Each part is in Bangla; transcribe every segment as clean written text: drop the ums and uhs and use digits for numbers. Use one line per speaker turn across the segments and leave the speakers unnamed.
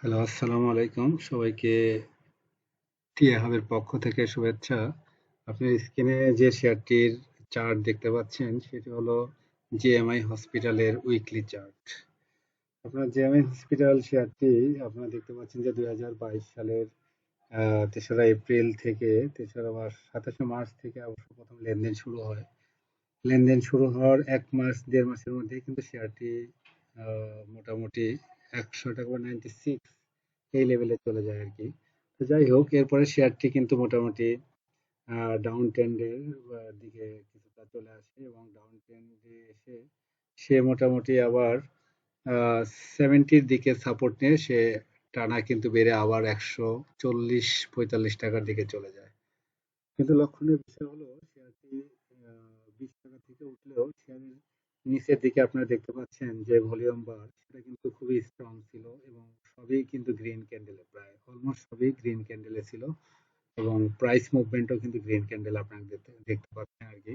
হ্যালো, আসসালামু আলাইকুম। সবাইকে টিয়া হাবের পক্ষ থেকে শুভেচ্ছা। আপনি স্ক্রিনে যে শেয়ারটির চার্ট দেখতে পাচ্ছেন সেটি হলো জিএমআই হসপিটালের উইকলি চার্ট। আপনার জিএমআই হসপিটাল শেয়ারটি আপনারা দেখতে পাচ্ছেন যে 2022 সালের ৩রা এপ্রিল থেকে ২৭শে মার্চ থেকে অবশ্য প্রথম লেনদেন শুরু হয়। লেনদেন শুরু হওয়ার ১ মাস ১.৫ মাসের মধ্যেই কিন্তু শেয়ারটি মোটামুটি ৳১০০.96 এই লেভেলে চলে যায় আরকি। তো যাই হোক, এরপরে শেয়ারটি কিন্তু মোটামুটি ডাউন ট্রেন্ডের দিকে কিছুটা চলে আসে এবং ডাউন ট্রেন্ডে এসে সে মোটামুটি আবার 70 র দিকে সাপোর্ট নিয়ে সে টানা কিন্তু বেড়ে আবার ১৪০-৪৫ টাকার দিকে চলে যায়। কিন্তু লক্ষণীয় বিষয় হলো শেয়ারটি ২০ টাকা থেকে উঠলেও শেয়ারের নিচের দিকে আপনারা দেখতে পাচ্ছেন যে ভলিউম বার সেটা কিন্তু খুবই স্ট্রং ছিল এবং সবই কিন্তু গ্রিন ক্যান্ডেলে, প্রায় অলমোস্ট সবই গ্রিন ক্যান্ডেলে ছিল এবং প্রাইস মুভমেন্টও কিন্তু গ্রিন ক্যান্ডেল আপনারা দেখতে পাচ্ছেন আরকি।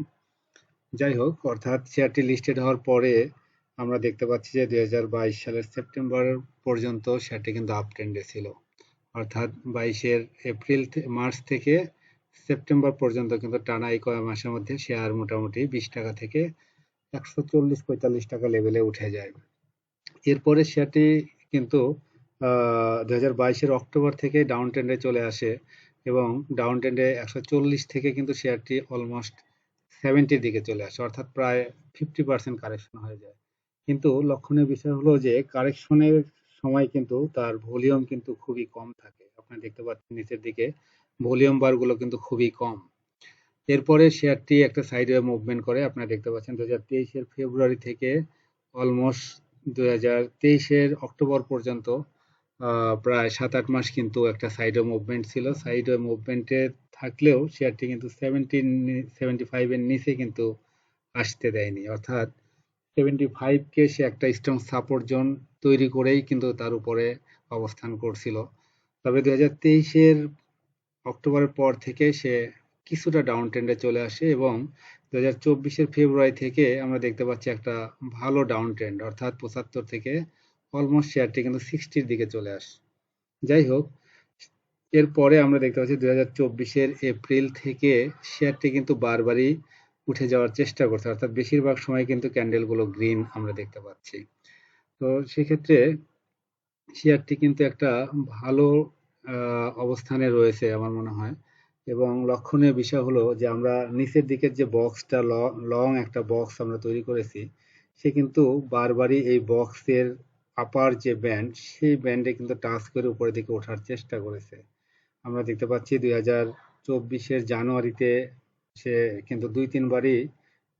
যাই হোক, অর্থাৎ শেয়ারটি লিস্টেড হওয়ার পরে আমরা দেখতে পাচ্ছি যে ২০২২ সালের সেপ্টেম্বর পর্যন্ত শেয়ারটি কিন্তু আপ ট্রেন্ডে ছিল। অর্থাৎ ২২ এপ্রিল মার্চ থেকে সেপ্টেম্বর পর্যন্ত কিন্তু টানা এই কয়েক মাসের মধ্যে শেয়ার মোটামুটি ২০ টাকা থেকে ১৪০-৪৫ টাকা লেভেলে উঠে যায়। এরপরে শেয়ারটি কিন্তু ২০২২ অক্টোবর থেকে ডাউন ট্রেন্ডে চলে আসে এবং ডাউন ট্রেন্ডে ১৪০ থেকে কিন্তু শেয়ারটি অলমোস্ট 70 র দিকে চলে আসে, অর্থাৎ প্রায় 50% কারেকশন হয়ে যায়। কিন্তু লক্ষণীয় বিষয় হলো যে কারেকশনের সময় কিন্তু তার ভলিউম কিন্তু খুবই কম থাকে। আপনারা দেখতে পাচ্ছেন নিচের দিকে ভলিউম বারগুলো কিন্তু খুবই কম। এরপরে শেয়ারটি একটা সাইডওয়ে মুভমেন্ট করে। আপনারা দেখতে পাচ্ছেন ২০২৩ এর ফেব্রুয়ারি থেকে অলমোস্ট ২০২৩ এর অক্টোবর পর্যন্ত প্রায় ৭-৮ মাস কিন্তু একটা সাইডওয়ে মুভমেন্ট ছিল। সাইডওয়ে মুভমেন্টে থাকলেও শেয়ারটি কিন্তু 75 এর নিচে কিন্তু আসতে দেয়নি। অর্থাৎ 75 কে সে একটা স্ট্রং সাপোর্ট জোন তৈরি করেই কিন্তু তার উপরে অবস্থান করছিল। তবে ২০২৩ এর অক্টোবরের পর থেকে সে কিছুটা ডাউন ট্রেন্ডে চলে আসে এবং ২০২৪ এর ফেব্রুয়ারি থেকে আমরা দেখতে পাচ্ছি একটা ভালো ডাউন ট্রেন্ড, অর্থাৎ ৭৫ থেকে অলমোস্ট শেয়ারটি কিন্তু 60 র দিকে চলে আসে। যাই হোক, এরপরে আমরা দেখতে পাচ্ছি ২০২৪ এর এপ্রিল থেকে শেয়ারটি কিন্তু বারবারই উঠে যাওয়ার চেষ্টা করছে, অর্থাৎ বেশিরভাগ সময় কিন্তু ক্যান্ডেলগুলো গ্রিন আমরা দেখতে পাচ্ছি। তো সেক্ষেত্রে শেয়ারটি কিন্তু একটা ভালো অবস্থানে রয়েছে আমার মনে হয় এবং লক্ষণীয় বিষয় হলো যে আমরা নিচের দিকের যে বক্সটা লং একটা বক্স আমরা তৈরি করেছি, সে কিন্তু বারবারই এই বক্সের আপার যে ব্যান্ড সেই ব্যান্ডে কিন্তু টাচ করে উপরের দিকে ওঠার চেষ্টা করেছে। আমরা দেখতে পাচ্ছি ২০২৪ এর জানুয়ারিতে সে কিন্তু ২-৩ বারই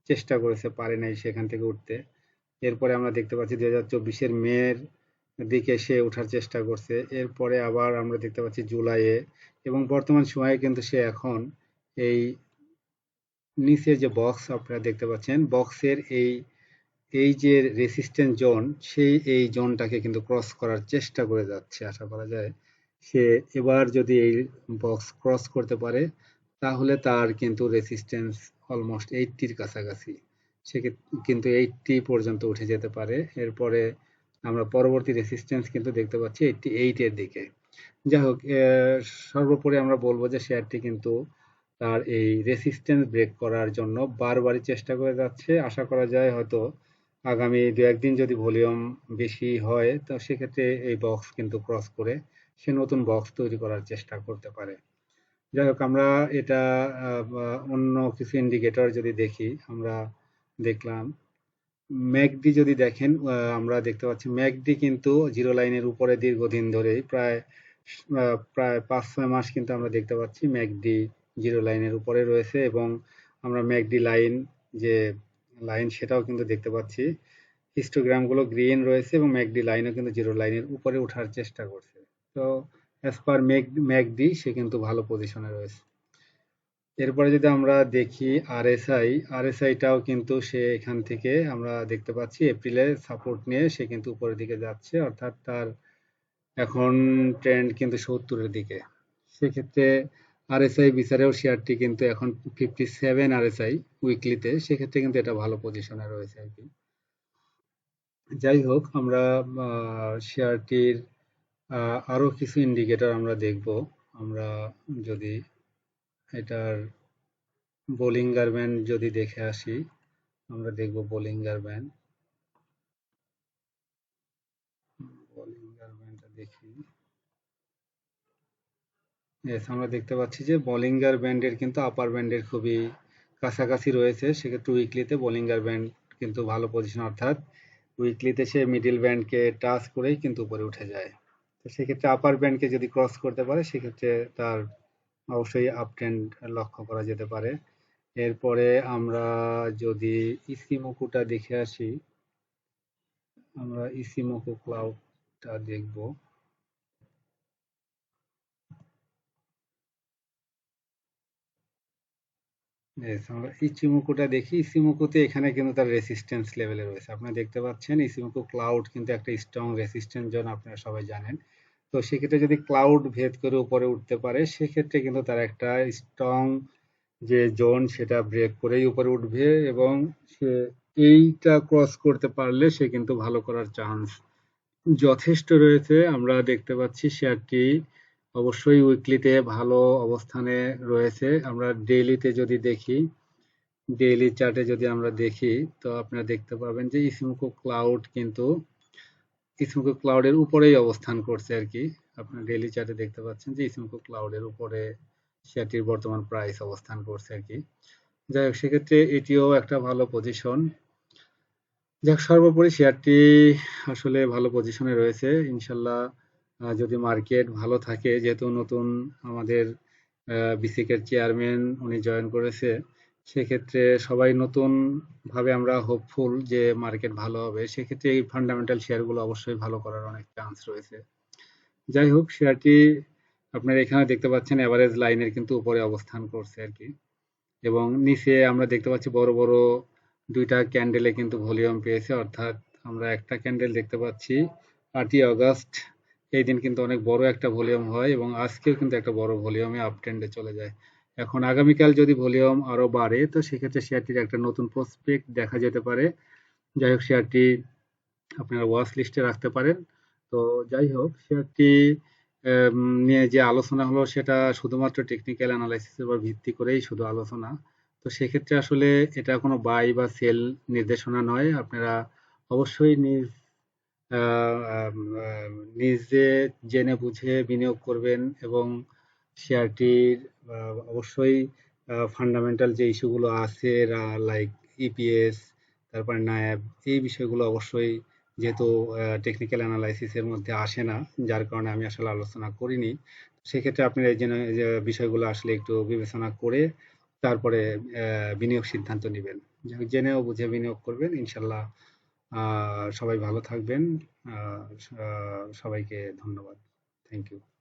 চেষ্টা করেছে, পারে নাই সেখান থেকে উঠতে। এরপরে আমরা দেখতে পাচ্ছি ২০২৪ এর মের দিকে সে ওঠার চেষ্টা করছে। এরপরে আবার আমরা দেখতে পাচ্ছি জুলাইয়ে এবং বর্তমান সময়ে কিন্তু সে এখন এই নিচে যে বক্স আপনারা দেখতে পাচ্ছেন, বক্সের এই যে রেসিস্ট্যান্স জোন, সেই এই জোনটাকে কিন্তু ক্রস করার চেষ্টা করে যাচ্ছে। আশা করা যায় সে এবার যদি এই বক্স ক্রস করতে পারে তাহলে তার কিন্তু রেসিস্ট্যান্স অলমোস্ট 80 র কাছাকাছি। সে কিন্তু 80 পর্যন্ত উঠে যেতে পারে। এরপরে আমরা পরবর্তী রেসিস্ট্যান্স কিন্তু দেখতে পাচ্ছি 88 এর দিকে। যাই হোক, সর্বোপরি আমরা বলবো যে শেয়ারটি কিন্তু তার এই রেসিস্ট্যান্স ব্রেক করার জন্য বারবারই চেষ্টা করে যাচ্ছে। আশা করা যায় হয়তো আগামী ২-১ দিন যদি ভলিউম বেশি হয় তো সেক্ষেত্রে এই বক্স কিন্তু ক্রস করে সে নতুন বক্স তৈরি করার চেষ্টা করতে পারে। যাই হোক, আমরা এটা অন্য কিছু ইন্ডিকেটর যদি দেখি, আমরা দেখলাম ম্যাকডি যদি দেখেন, আমরা দেখতে পাচ্ছি ম্যাকডি কিন্তু জিরো লাইনের উপরে দীর্ঘদিন ধরেই প্রায় ৫-৬ মাস কিন্তু আমরা দেখতে পাচ্ছি ম্যাকডি জিরো লাইনের উপরে রয়েছে এবং আমরা ম্যাকডি লাইন যে লাইন সেটাও কিন্তু দেখতে পাচ্ছি। হিস্টোগ্রামগুলো গ্রিন রয়েছে এবং ম্যাকডি লাইনও কিন্তু জিরো লাইনের উপরে ওঠার চেষ্টা করছে। তো অ্যাজ পার ম্যাকডি সে কিন্তু ভালো পজিশনে রয়েছে। এরপরে যদি আমরা দেখি আরএসআইটাও কিন্তু সে এখান থেকে আমরা দেখতে পাচ্ছি এপ্রিলে সাপোর্ট নিয়ে সে কিন্তু উপরের দিকে যাচ্ছে, অর্থাৎ তার এখন ট্রেন্ড কিন্তু ৭০-এর দিকে। সেক্ষেত্রে আরএসআই বিচারেও শেয়ারটি কিন্তু এখন 57 আরএসআই উইকলিতে, সেক্ষেত্রে কিন্তু এটা ভালো পজিশনে রয়েছে আর কি। যাই হোক, আমরা শেয়ারটির আরো কিছু ইন্ডিকেটর আমরা দেখব। আমরা যদি এটার বোলিঙ্গার ব্যান্ড যদি দেখে আসি, আমরা দেখব বোলিঙ্গার ব্যান্ড। বোলিঙ্গার ব্যান্ডটা দেখি। Yes, আমরা দেখতে পাচ্ছি যে বলিঙ্গার ব্যান্ডের কিন্তু আপার ব্যান্ডের খুবই কাছাকাছি রয়েছে। সেক্ষেত্রে উইকলিতে বলিঙ্গার ব্যান্ড কিন্তু ভালো পজিশন, অর্থাৎ উইকলিতে সে মিডিল ব্যান্ডকে টাচ করেই কিন্তু উপরে উঠে যায়। তো সেক্ষেত্রে আপার ব্যান্ডকে যদি ক্রস করতে পারে সেক্ষেত্রে তার অবশ্যই আপ ট্রেন্ড লক্ষ্য করা যেতে পারে। এরপরে আমরা যদি ইসিমোকুটা দেখে আসি, আমরা ইসিমোকু ক্লাউডটা দেখব। Yes, আমরা ইচিমুকুটা দেখি। ইচিমুকুতে এখানে কিন্তু তার রেসিস্ট্যান্স লেভেলে রয়েছে। আপনারা দেখতে পাচ্ছেন ইচিমুকু ক্লাউড কিন্তু একটা স্ট্রং রেসিস্ট্যান্স জোন, আপনারা সবাই জানেন। তো সেক্ষেত্রে যদি ক্লাউড ভেদ করে উপরে উঠতে পারে সেক্ষেত্রে কিন্তু তার একটা স্ট্রং যে জোন সেটা ব্রেক করেই উপরে উঠবে, এবং সে এইটা ক্রস করতে পারলে সে কিন্তু ভালো করার চান্স যথেষ্ট রয়েছে। আমরা দেখতে পাচ্ছি শেয়ারটি অবশ্যই উইকলিতে ভালো অবস্থানে রয়েছে। আমরা ডেইলিতে যদি দেখি, ডেইলি চার্টে যদি আমরা দেখি, তো আপনারা দেখতে পাবেন যে ইসিমোকো ক্লাউড কিন্তু ইসিমোকো ক্লাউডের উপরেই অবস্থান করছে আর কি। আপনারা ডেইলি চার্টে দেখতে পাচ্ছেন যে ইসিমোকো ক্লাউডের উপরে শেয়ারটির বর্তমান প্রাইস অবস্থান করছে আর কি। যাই হোক, সেক্ষেত্রে এটিও একটা ভালো পজিশন। যাক, সর্বোপরি শেয়ারটি আসলে ভালো পজিশনে রয়েছে ইনশাল্লাহ। যদি মার্কেট ভালো থাকে, যেহেতু নতুন আমাদের বিসিকের চেয়ারম্যান উনি জয়েন করেছে, সেক্ষেত্রে সবাই নতুন ভাবে আমরা হোপফুল যে মার্কেট ভালো হবে। সেক্ষেত্রে এই ফান্ডামেন্টাল শেয়ারগুলো অবশ্যই ভালো করার অনেক চান্স রয়েছে। যাই হোক, শেয়ারটি আপনারা এখানে দেখতে পাচ্ছেন এভারেজ লাইনের কিন্তু উপরে অবস্থান করছে আর কি, এবং নিচে আমরা দেখতে পাচ্ছি বড় বড় দুইটা ক্যান্ডেলে কিন্তু ভলিউম পেয়েছে। অর্থাৎ আমরা একটা ক্যান্ডেল দেখতে পাচ্ছি 8ই আগস্ট, এই দিন কিন্তু অনেক বড় একটা ভলিউম হয়, এবং আজকেও কিন্তু একটা বড় ভলিউমে আপ ট্রেন্ডে চলে যায়। এখন আগামীকাল যদি ভলিউম আরো বাড়ে তো সেক্ষেত্রে শেয়ারটির একটা নতুন প্রসপেক্ট দেখা যেতে পারে। যাই হোক, শেয়ারটি আপনারা ওয়াচ লিস্টে রাখতে পারেন। তো যাই হোক, শেয়ারটি নিয়ে যে আলোচনা হলো সেটা শুধুমাত্র টেকনিক্যাল অ্যানালাইসিসের উপর ভিত্তি করেই শুধু আলোচনা। তো সেক্ষেত্রে আসলে এটা কোনো বাই বা সেল নির্দেশনা নয়। আপনারা অবশ্যই আহ, আম, আহ, নিজে জেনে বুঝে বিনিয়োগ করবেন, এবং শেয়ারটির অবশ্যই ফান্ডামেন্টাল যে ইস্যুগুলো আছে, লাইক ইপিএস, তারপর নায়াব, এই বিষয়গুলো অবশ্যই, যেহেতু টেকনিক্যাল অ্যানালাইসিসের মধ্যে আসে না, যার কারণে আমি আসলে আলোচনা করিনি। সেক্ষেত্রে আপনারা এই যে বিষয়গুলো আসলে একটু বিবেচনা করে তারপরে বিনিয়োগ সিদ্ধান্ত নেবেন। জেনেও বুঝে বিনিয়োগ করবেন ইনশাল্লাহ। সবাই ভালো থাকবেন। সবাইকে ধন্যবাদ। Thank you.